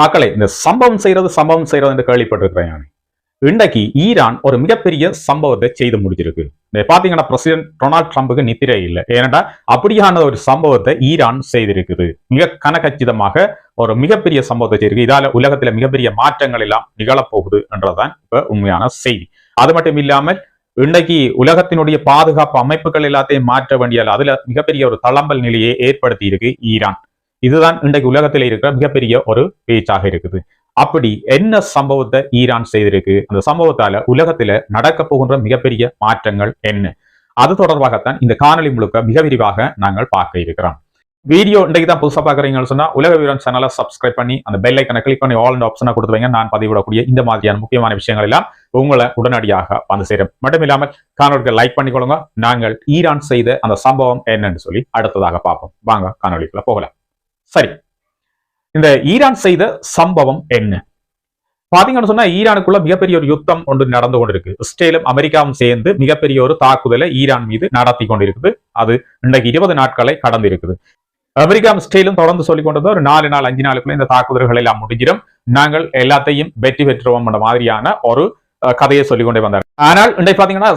மக்களே, இந்த சம்பவம் செய்யறது என்று கேள்விப்பட்டிருக்கிறேன். இன்றைக்கு ஈரான் ஒரு மிகப்பெரிய சம்பவத்தை செய்து முடிச்சிருக்கு. பாத்தீங்கன்னா பிரசிடென்ட் டொனால்ட் ட்ரம்புக்கு நித்திரை இல்லை. ஏனென்றா அப்படியான ஒரு சம்பவத்தை ஈரான் செய்திருக்குது. மிக கனகச்சிதமாக ஒரு மிகப்பெரிய சம்பவத்தை செய்திருக்கு. இதால உலகத்துல மிகப்பெரிய மாற்றங்கள் எல்லாம் நிகழப்போகுது என்றதான் இப்ப உண்மையான செய்தி. அது மட்டும் இல்லாமல் இன்றைக்கு உலகத்தினுடைய பாதுகாப்பு அமைப்புகள் எல்லாத்தையும் மாற்ற வேண்டிய அதுல மிகப்பெரிய ஒரு தளம்பல் நிலையை ஏற்படுத்தி இருக்கு ஈரான். இதுதான் இன்றைக்கு உலகத்தில் இருக்கிற மிகப்பெரிய ஒரு பேச்சாக இருக்குது. அப்படி என்ன சம்பவத்தை ஈரான் செய்திருக்கு, அந்த சம்பவத்தால உலகத்துல நடக்க போகின்ற மிகப்பெரிய மாற்றங்கள் என்ன, அது தொடர்பாகத்தான் இந்த காணொலி முழுக்க மிக விரிவாக நாங்கள் பார்க்க இருக்கிறோம். வீடியோ இன்றைக்கு தான் புதுசா பாக்குறீங்கன்னு சொன்னா உலக வீரன் சேனலை சப்ஸ்கிரைப் பண்ணி அந்த பெல் ஐக்கனை கிளிக் பண்ணி ஆல் ஆப்ஷனை கொடுத்து வைங்க. நான் பதிவிடக்கூடிய இந்த மாதிரியான முக்கியமான விஷயங்கள் எல்லாம் உங்களை உடனடியாக வந்து சேரும். மட்டும் இல்லாமல் காணொலிக்கு லைக் பண்ணிக்கொள்ளுங்க. நாங்கள் ஈரான் செய்த அந்த சம்பவம் என்னன்னு சொல்லி அடுத்ததாக பார்ப்போம். வாங்க காணொலிக்குள்ள போகலாம். சரி, இந்த ஈரான் செய்த சம்பவம் என்ன பாத்தீங்கன்னு சொன்னா, ஈரானுக்குள்ள மிகப்பெரிய ஒரு யுத்தம் ஒன்று நடந்து கொண்டிருக்கு. இஸ்ரேலும் அமெரிக்காவும் சேர்ந்து மிகப்பெரிய ஒரு தாக்குதலை ஈரான் மீது நடத்தி கொண்டிருக்குது. அது இன்றைக்கு 20 நாட்களை கடந்து இருக்குது. அமெரிக்கா இஸ்ரேலும் தொடர்ந்து சொல்லிக் கொண்டது ஒரு 4 நாள் 5 நாளுக்குள்ள இந்த தாக்குதல்கள் எல்லாம் முடிஞ்சிடும், நாங்கள் எல்லாத்தையும் வெற்றி பெற்றுவோம் என்ற மாதிரியான ஒரு கதையை சொல்லிக் கொண்டே வந்தார். ஆனால் இன்றைக்கு பாத்தீங்கன்னா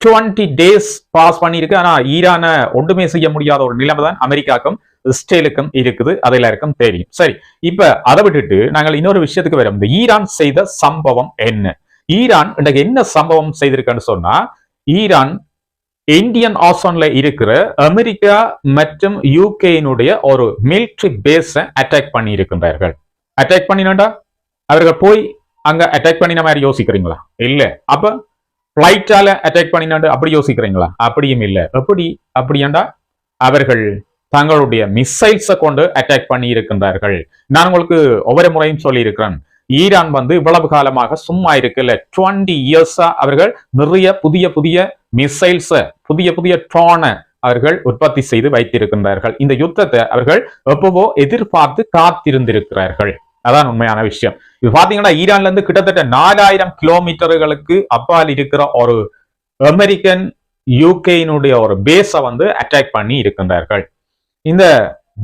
20 days பாஸ் பண்ணியிருக்கு. ஆனா ஈரான ஒன்றுமே செய்ய முடியாத ஒரு நிலைமை தான் அமெரிக்காவுக்கும் இஸ்ரேலுக்கும் இருக்குது. அது எல்லாருக்கும் தெரியும். சரி, இப்ப அதை விட்டுட்டு நாங்கள் இன்னொரு விஷயத்துக்கு வரோம். இந்த ஈரான் செய்த சம்பவம் என்ன, ஈரான் இன்றைக்கு என்ன சம்பவம் செய்திருக்குன்னு சொன்னா, ஈரான் இந்தியன் ஓஷன்ல இருக்கிற அமெரிக்கா மற்றும் யூகேனுடைய ஒரு மிலிட்டரி பேஸை அட்டாக் பண்ணி இருக்கின்றார்கள். அட்டாக் பண்ணினா அவர்கள் போய் அங்க அட்டாக் பண்ணின மாதிரி யோசிக்கிறீங்களா? இல்ல. அப்ப பிளைட்டால அட்டாக் பண்ணினாண்டு அப்படி யோசிக்கிறீங்களா? அப்படியும் இல்ல. அப்படியாண்டா அவர்கள் தங்களுடைய மிசைல்ஸை கொண்டு அட்டாக் பண்ணி இருக்கின்றார்கள். நான் உங்களுக்கு ஒவ்வொரு முறையும் சொல்லி இருக்கிறேன், ஈரான் இவ்வளவு காலமாக சும்மா இருக்குல்ல, 20 இயர்ஸா அவர்கள் நிறைய புதிய மிசைல்ஸ புதிய ட்ரோனை அவர்கள் உற்பத்தி செய்து வைத்திருக்கின்றார்கள். இந்த யுத்தத்தை அவர்கள் எப்பவோ எதிர்பார்த்து காத்திருந்திருக்கிறார்கள். அதான் உண்மையான விஷயம். இது பாத்தீங்கன்னா ஈரான்ல இருந்து கிட்டத்தட்ட 4000 கிலோமீட்டர்களுக்கு அப்பால் இருக்கிற ஒரு அமெரிக்கன் யூகேனுடைய ஒரு பேஸை அட்டாக் பண்ணி இருக்கின்றார்கள். இந்த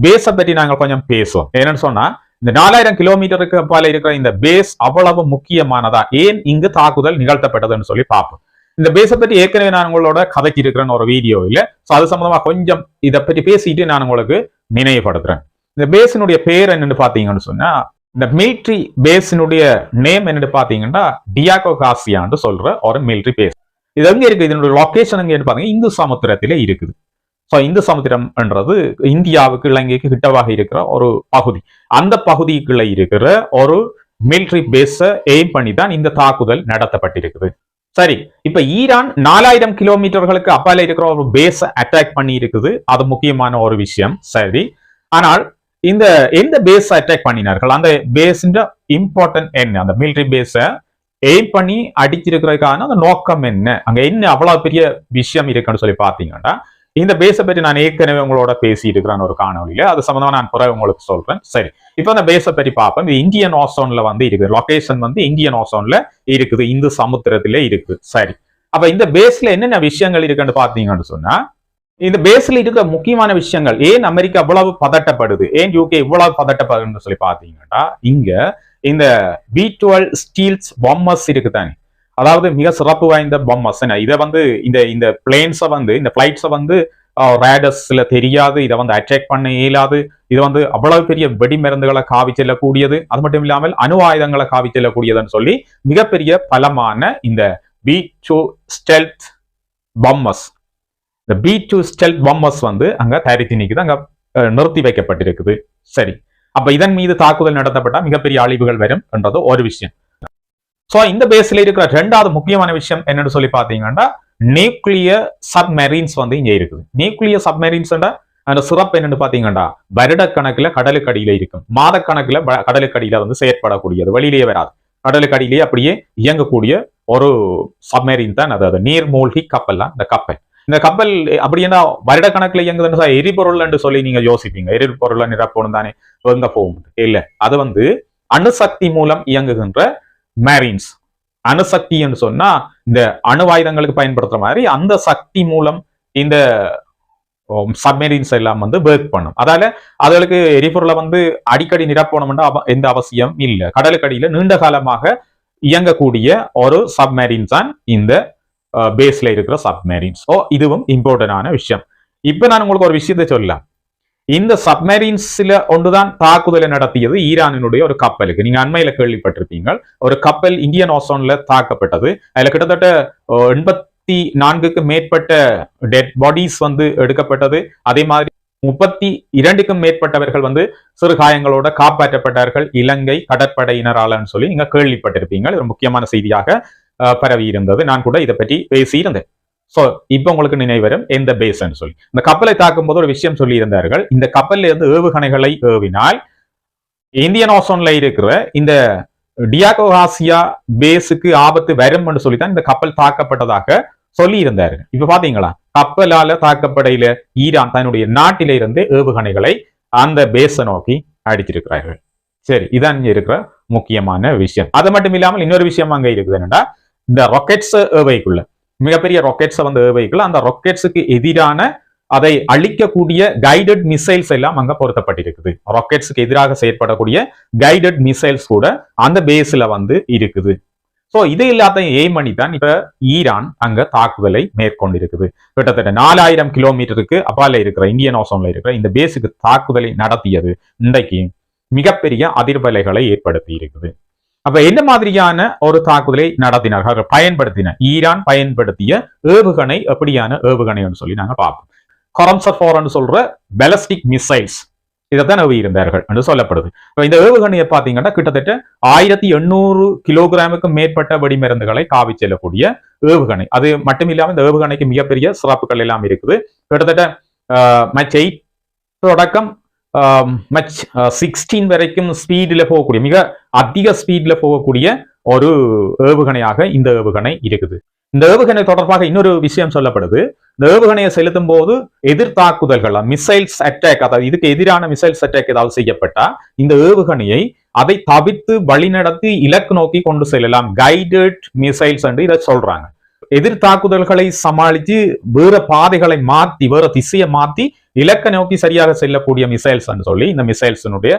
பேஸ பற்றி நாங்கள் கொஞ்சம் பேசுவோம். என்னன்னு சொன்னா, இந்த 4000 கிலோமீட்டருக்கு அப்பால இருக்கிற இந்த பேஸ் அவ்வளவு முக்கியமானதா, ஏன் இங்கு தாக்குதல் நிகழ்த்தப்பட்டதுன்னு சொல்லி பார்ப்போம். இந்த பேஸை பற்றி ஏற்கனவே நான் உங்களோட கதைக்கு இருக்கிறேன்னு ஒரு வீடியோ இல்ல, அது சம்பந்தமா கொஞ்சம் இதை பற்றி பேசிட்டு நான் உங்களுக்கு நினைவுபடுத்துறேன். இந்த பேஸினுடைய பேர் என்னன்னு பாத்தீங்கன்னு சொன்னா, இந்த மிலிட்ரி பேஸினுடைய நேம் என்னன்னு பாத்தீங்கன்னா டியாகோ காசியான்னு சொல்ற ஒரு மிலிட்ரி பேஸ். இது எங்க இருக்கு, இதனுடைய லொகேஷன் எங்க பாத்தீங்கன்னா இந்து சமுத்திரத்திலே இருக்குது. இந்து சமுத்திரம் என்றது இந்தியாவுக்கு இலங்கைக்கு கிட்டவாக இருக்கிற ஒரு பகுதி. அந்த பகுதிக்குள்ள இருக்கிற ஒரு மிலிட்டரி பேஸ எய்ம் பண்ணி தான் இந்த தாக்குதல் நடத்தப்பட்டிருக்குது. சரி, இப்ப ஈரான் 4000 கிலோமீட்டர்களுக்கு அப்பால இருக்கிற ஒரு பேஸ அட்டாக் பண்ணி இருக்குது. அது முக்கியமான ஒரு விஷயம். சரி, ஆனால் இந்த எந்த பேஸ அட்டாக் பண்ணினார்கள், அந்த பேஸ் இம்பார்ட்டன்ட் என்ன, அந்த மிலிட்டரி பேஸ எய்ம் பண்ணி அடிச்சிருக்கிறதுக்கான அந்த நோக்கம் என்ன, அங்க என்ன அவ்வளவு பெரிய விஷயம் இருக்குன்னு சொல்லி பாத்தீங்கன்னா, இந்த பேஸை பற்றி நான் ஏற்கனவே உங்களோட பேசி இருக்கிறேன் ஒரு காணொலியில. அது சம்பந்தமா நான் பிறகு உங்களுக்கு சொல்றேன். சரி, இப்போ அந்த பேஸை பற்றி பார்ப்போம். இது இந்தியன் ஓஷன்ல இருக்குது. லொகேஷன் இந்தியன் ஓஷன்ல இருக்குது, இந்து சமுத்திரத்திலே இருக்கு. சரி, அப்ப இந்த பேஸ்ல என்னென்ன விஷயங்கள் இருக்குன்னு பாத்தீங்கன்னு சொன்னா, இந்த பேஸ்ல இருக்கிற முக்கியமான விஷயங்கள், ஏன் அமெரிக்கா இவ்வளவு பதட்டப்படுது, ஏன் யூகே இவ்வளவு பதட்டப்படுதுன்னு சொல்லி பாத்தீங்கன்னா, இங்க இந்த B-12 ஸ்டீல்ஸ் பாம்பர்ஸ் இருக்குதானே, அதாவது மிக சிறப்பு வாய்ந்த பாம்பர்ஸ். இதை இந்த பிளேன்ஸை இந்த பிளைட்ஸை ரேடர்ஸ்ல தெரியாது, இதை அட்டாக் பண்ண இயலாது. இது அவ்வளவு பெரிய வெடி மருந்துகளை காவி செல்லக்கூடியது, அது மட்டும் இல்லாமல் அணு ஆயுதங்களை காவி செல்லக்கூடியதுன்னு சொல்லி மிகப்பெரிய பலமான இந்த B-2 ஸ்டெல்த் பாம்பர்ஸ், இந்த B-2 ஸ்டெல்த் பாம்பர்ஸ் அங்க தயாரித்து நிற்குது, அங்க நிறுத்தி வைக்கப்பட்டிருக்குது. சரி, அப்ப இதன் மீது தாக்குதல் நடத்தப்பட்டா மிகப்பெரிய அழிவுகள் வரும் என்றது ஒரு விஷயம். இந்த பேஸ்ல இருக்கிற ரெண்டாவது முக்கியமான விஷயம் என்னன்னு சொல்லி பாத்தீங்கன்னா, நியூக்ளியர் சப்மரீன்ஸ் இங்க இருக்குது. நியூக்ளியர் சப்மரீன்ஸ் அந்த சிறப்பு என்னன்னு பாத்தீங்கன்னா, வருடக்கணக்கில் கடலுக்கடியில இருக்கும், மாதக்கணக்கில் கடலுக்கடியில செயற்படக்கூடியது, வெளியிலேயே வராது, கடலுக்கடியிலேயே அப்படியே இயங்கக்கூடிய ஒரு சப்மரீன் தான் அதாவது நீர்மூழ்கி கப்பல் தான் இந்த கப்பல் அப்படின்னா வருடக்கணக்கில் இயங்குதுன்னு எரிபொருள் என்று சொல்லி நீங்க யோசிப்பீங்க, எரிபொருள் நிரப்பணும் தானே எங்க போகும். இல்ல, அது அணுசக்தி மூலம் இயங்குகின்ற மேரீன்ஸ். அணுசக்தி என்று சொன்னா இந்த அணு ஆயுதங்களுக்கு பயன்படுத்துற மாதிரி அந்த சக்தி மூலம் இந்த சப்மெரின்ஸ் எல்லாம் வந்து ஒர்க் பண்ணும். அதால அதுகளுக்கு எரிபொருளை வந்து அடிக்கடி நிரப்பணும்னா எந்த அவசியம் இல்லை. கடலுக்கடியில நீண்ட காலமாக இயங்கக்கூடிய ஒரு சப்மெரின்ஸ் தான் இந்த பேஸ்ல இருக்கிற சப்மெரின்ஸ். இதுவும் இம்பார்ட்டன்டான விஷயம். இப்ப நான் உங்களுக்கு ஒரு விஷயத்தை சொல்லலாம். இந்த சப்மெரின்ஸ்ல ஒன்றுதான் தாக்குதலை நடத்தியது ஈரானினுடைய ஒரு கப்பலுக்கு. நீங்க அண்மையில கேள்விப்பட்டிருப்பீங்க, ஒரு கப்பல் இந்தியன் ஓசோன்ல தாக்கப்பட்டது. அதுல கிட்டத்தட்ட 84க்கும் மேற்பட்ட டெட் பாடிஸ் வந்து எடுக்கப்பட்டது. அதே மாதிரி 32க்கும் மேற்பட்டவர்கள் வந்து சிறு காயங்களோட காப்பாற்றப்பட்டார்கள் இலங்கை கடற்படையினராலன்னு சொல்லி நீங்க கேள்விப்பட்டிருப்பீங்க. ஒரு முக்கியமான செய்தியாக பரவி இருந்தது. நான் கூட இதை பற்றி பேசியிருந்தேன். சோ இப்ப உங்களுக்கு நினைவரும் எந்த பேஸ்ன்னு சொல்லி இந்த கப்பலை தாக்கும் போது ஒரு விஷயம் சொல்லி இருந்தார்கள். இந்த கப்பல்ல இருந்து ஏவுகணைகளை ஏவினால் இந்தியன் ஓசோன்ல இருக்கிற இந்த டியாகோ கார்சியா பேஸுக்கு ஆபத்து வரும்னு சொல்லித்தான் இந்த கப்பல் தாக்கப்பட்டதாக சொல்லி இருந்தார்கள். இப்ப பாத்தீங்களா, கப்பலால தாக்கப்படையில ஈரான் தன்னுடைய நாட்டில இருந்து ஏவுகணைகளை அந்த பேஸை நோக்கி அடிச்சிருக்கிறார்கள். சரி, இதான் இருக்கிற முக்கியமான விஷயம். அது மட்டும் இல்லாமல் இன்னொரு விஷயம் அங்க இருக்குது என்னன்னா, இந்த ராக்கெட்ஸ் ஏவைக்குள்ள மிகப்பெரிய ராக்கெட்ஸ் வந்து ஏவைக்குள்ள அந்த ராக்கெட்ஸுக்கு எதிரான அதை அழிக்கக்கூடிய கைடட் மிசைல்ஸ் எல்லாம் அங்க பொருத்தப்பட்டிருக்குது. ராக்கெட்ஸுக்கு எதிராக செயற்படக்கூடிய கைடட் மிசைல்ஸ் கூட அந்த பேஸ்ல வந்து இருக்குது. சோ இது எல்லாத்தையும் எய்ம் பண்ணி தான் இப்ப ஈரான் அங்க தாக்குதலை மேற்கொண்டிருக்குது. கிட்டத்தட்ட 4000 கிலோமீட்டருக்கு அப்பால இருக்கிற இந்தியன் ஓசோன்ல இருக்கிற இந்த பேஸுக்கு தாக்குதலை நடத்தியது இன்றைக்கு மிகப்பெரிய அதிர்வலைகளை ஏற்படுத்தி இருக்குது. அப்ப என்ன மாதிரியான ஒரு தாக்குதலை நடத்தினார்கள் பயன்படுத்தின ஈரான் பயன்படுத்திய ஏவுகணை எப்படியான ஏவுகணைன்னு சொல்லி நாங்க பார்ப்போம். கொரம்சர் 4 சொல்ற பாலிஸ்டிக் மிசைல்ஸ் இதைத்தான் ஏவி இருந்தார்கள் என்று சொல்லப்படுது. இந்த ஏவுகணையை பாத்தீங்கன்னா கிட்டத்தட்ட 1800 கிலோகிராமுக்கு மேற்பட்ட வெடிமருந்துகளை காவி செல்லக்கூடிய ஏவுகணை. அது மட்டுமில்லாம இந்த ஏவுகணைக்கு மிகப்பெரிய சிறப்புகள் எல்லாம் இருக்குது. கிட்டத்தட்ட மச் 8 தொடக்கம் மச் 16 வரைக்கும் ஸ்பீட்ல போகக்கூடிய மிக அதிக ஸ்பீட்ல போகக்கூடிய ஒரு ஏவுகணையாக இந்த ஏவுகணை இருக்குது. இந்த ஏவுகணை தொடர்பாக இன்னொரு விஷயம் சொல்லப்படுது. இந்த ஏவுகணையை செலுத்தும் போது எதிர்த்தாக்குதல்கள் மிசைல்ஸ் அட்டாக், அதாவது இதுக்கு எதிரான மிசைல்ஸ் அட்டாக் ஏதாவது செய்யப்பட்டா இந்த ஏவுகணையை அதை தவிர்த்து வழிநடத்தி இலக்கு நோக்கி கொண்டு செல்லலாம். கைடட் மிசைல்ஸ் என்று இதை சொல்றாங்க. எதிர்த்தாக்குதல்களை சமாளித்து வேற பாதைகளை மாத்தி வேற திசையை மாத்தி இலக்க நோக்கி சரியாக செல்லக்கூடிய மிசைல்ஸ் சொல்லி இந்த மிசைல்ஸினுடைய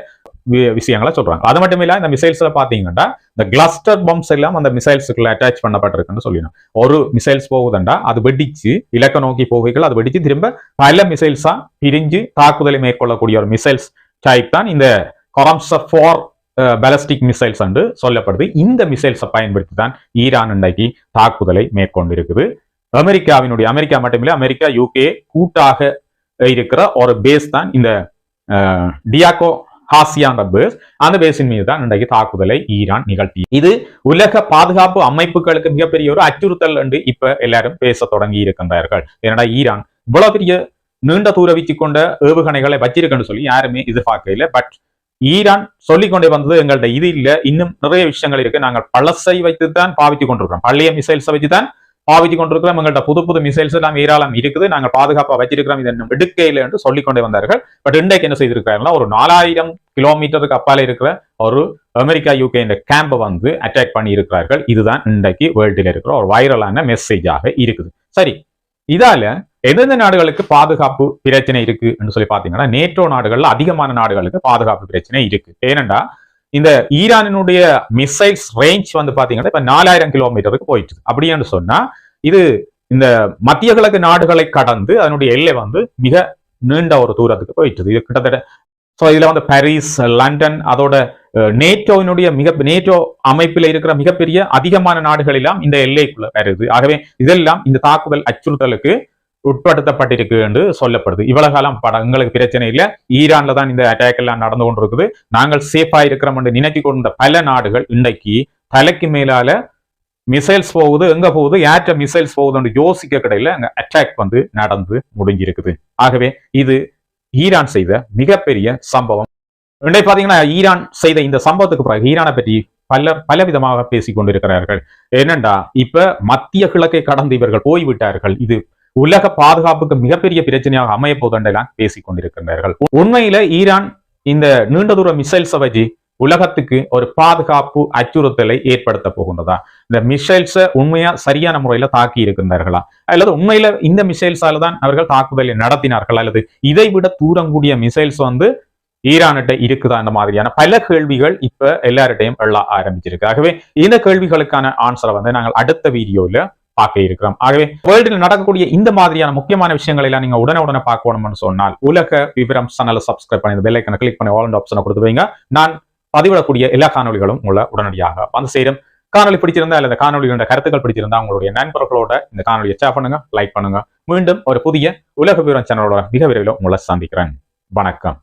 விஷயங்களை சொல்றாங்க. அது மட்டும் இல்ல, இந்த மிசைல்ஸ்ல பாத்தீங்கன்னா இந்த கிளஸ்டர் பம்ப்ஸ் எல்லாம் அந்த மிசைல்ஸுக்குள்ள அட்டாச் பண்ணப்பட்டிருக்குன்னு சொல்லணும். ஒரு மிசைல்ஸ் போகுதுண்டா அது வெடிச்சு இலக்க நோக்கி போகைகள் அது வெடிச்சு திரும்ப பல மிசைல்ஸா பிரிஞ்சு தாக்குதலை மேற்கொள்ளக்கூடிய ஒரு மிசைல்ஸ் டைப் தான் இந்த கொரம்சர் 4 பாலிஸ்டிக் மிசைல்ஸ் என்று சொல்லப்படுது. இந்த மிசைல்ஸை பயன்படுத்தி தான் ஈரான் இன்றைக்கு தாக்குதலை மேற்கொண்டிருக்குது. அமெரிக்கா மட்டுமில்லை, அமெரிக்கா UK கூட்டாக இருக்கிற ஒரு பேஸ் தான் இந்த டியாகோ கார்சியா பேஸ். அந்த பேஸின் மீது தான் இன்றைக்கு தாக்குதலை ஈரான் நிகழ்த்தி. இது உலக பாதுகாப்பு அமைப்புகளுக்கு மிகப்பெரிய ஒரு அச்சுறுத்தல் என்று இப்ப எல்லாரும் பேச தொடங்கி இருக்கின்றார்கள். ஏன்னா ஈரான் இவ்வளவு பெரிய நீண்ட தூர வீச்சு கொண்ட ஏவுகணைகளை வச்சிருக்குன்னு சொல்லி யாருமே எதிர்பார்க்கல. பட் ஈரான் சொல்லிக்கொண்டே வந்தது எங்கள்ட்ட இது இல்ல, இன்னும் நிறைய விஷயங்கள் இருக்கு, நாங்கள் பழசை வைத்துத்தான் பாவித்துக் கொண்டிருக்கிறோம், பழைய மிசைல்ஸை வச்சுதான் பாவித்துக் கொண்டிருக்கிறோம், எங்கள்ட்ட புது மிசைல்ஸ் எல்லாம் ஏராளம் இருக்குது, நாங்கள் பாதுகாப்பா வச்சிருக்கிறோம், இது இன்னும் எடுக்கையில் என்று சொல்லிக்கொண்டே வந்தார்கள். பட் இன்றைக்கு என்ன செய்திருக்கிறார்கள், ஒரு 4000 கிலோமீட்டருக்கு அப்பால இருக்கிற ஒரு அமெரிக்கா UK இந்த கேம்பை வந்து அட்டாக் பண்ணி இருக்கிறார்கள். இதுதான் இன்றைக்கு வேர்ல்டில் இருக்கிற ஒரு வைரலான மெசேஜாக இருக்குது. சரி, இதால எந்தெந்த நாடுகளுக்கு பாதுகாப்பு பிரச்சனை இருக்கு என்று சொல்லி பாத்தீங்கன்னா, நேட்டோ நாடுகள்ல அதிகமான நாடுகளுக்கு பாதுகாப்பு பிரச்சனை இருக்கு. ஏனென்றா இந்த ஈரானினுடைய மிசைல்ஸ் ரேஞ்ச் வந்து பாத்தீங்கன்னா இப்ப 4000 கிலோமீட்டருக்கு போயிட்டு. அப்படின்னு சொன்னா இது இந்த மத்திய கிழக்கு நாடுகளை கடந்து அதனுடைய எல்லை வந்து மிக நீண்ட ஒரு தூரத்துக்கு போயிட்டு. இது கிட்டத்தட்ட இதுல வந்து பாரிஸ், லண்டன், அதோட நேட்டோவினுடைய நேட்டோ அமைப்பில் இருக்கிற மிகப்பெரிய அதிகமான நாடுகள் எல்லாம் இந்த எல்லைக்குள்ள வருது. ஆகவே இதெல்லாம் இந்த தாக்குதல் அச்சுறுத்தலுக்கு உட்படுத்தப்பட்டிருக்கு என்று சொல்லப்படுது. இவ்வளவு காலம் எங்களுக்கு பிரச்சனை இல்லை, ஈரான்ல தான் இந்த அட்டாக் எல்லாம் நடந்து கொண்டிருக்குது, நாங்கள் சேஃபா இருக்கிறோம் என்று நினைச்சு கொண்ட பல நாடுகள் இன்றைக்கு தலைக்கு மேலால மிசைல்ஸ் போகுது, எங்க போகுது, ஏற்ற மிசைல்ஸ் போகுதுன்னு யோசிக்க கிடையில அங்க அட்டாக் வந்து நடந்து முடிஞ்சிருக்குது. ஆகவே இது ஈரான் செய்த மிகப்பெரிய சம்பவம். இன்றைக்கு பாத்தீங்கன்னா ஈரான் செய்த இந்த சம்பவத்துக்கு பிறகு ஈரானை பற்றி பல விதமாக பேசிக் கொண்டிருக்கிறார்கள். என்னண்டா இப்ப மத்திய கிழக்கை கடந்து இவர்கள் போய்விட்டார்கள், இது உலக பாதுகாப்புக்கு மிகப்பெரிய பிரச்சனையாக அமைய போதெல்லாம் பேசிக் கொண்டிருக்கிறார்கள். உண்மையில ஈரான் இந்த நீண்ட தூர மிசைல்ஸை வச்சு உலகத்துக்கு ஒரு பாதுகாப்பு அச்சுறுத்தலை ஏற்படுத்த போகின்றதா? இந்த மிசைல்ஸை உண்மையா சரியான முறையில தாக்கி இருக்கின்றார்களா, அல்லது உண்மையில இந்த மிசைல்ஸால தான் அவர்கள் தாக்குதலை நடத்தினார்கள், அல்லது இதை விட தூரம் கூடிய மிசைல்ஸ் ஈரான்கிட்ட இருக்குதா, அந்த மாதிரியான பல கேள்விகள் இப்ப எல்லார்ட்டையும் எழ ஆரம்பிச்சிருக்கு. ஆகவே இந்த கேள்விகளுக்கான ஆன்சரை நாங்கள் அடுத்த வீடியோல பார்க்க இருக்கிறோம். ஆகவே வேர்ல்டில் நடக்கக்கூடிய இந்த மாதிரியான முக்கியமான விஷயங்களை எல்லாம் நீங்க உடனே பார்க்கணும்னு சொன்னால் உலக விவரம் சேனலை சப்ஸ்கிரைப் பண்ணி பெல் ஐக்கனை கிளிக் பண்ணி ஆல் ஆப்ஷனை கொடுத்து வைங்க. நான் பதிவிடக்கூடிய எல்லா காணொலிகளும் உங்களை உடனடியாக வந்து சேரும். காணொலி பிடிச்சிருந்தா அல்லது காணொலியோட கருத்துக்கள் பிடிச்சிருந்தா உங்களுடைய நண்பர்களோட இந்த காணொலியை ஷேர் பண்ணுங்க, லைக் பண்ணுங்க. மீண்டும் ஒரு புதிய உலக விவரம் சேனலோட மிக விரைவில் உங்களை சந்திக்கிறேன். வணக்கம்.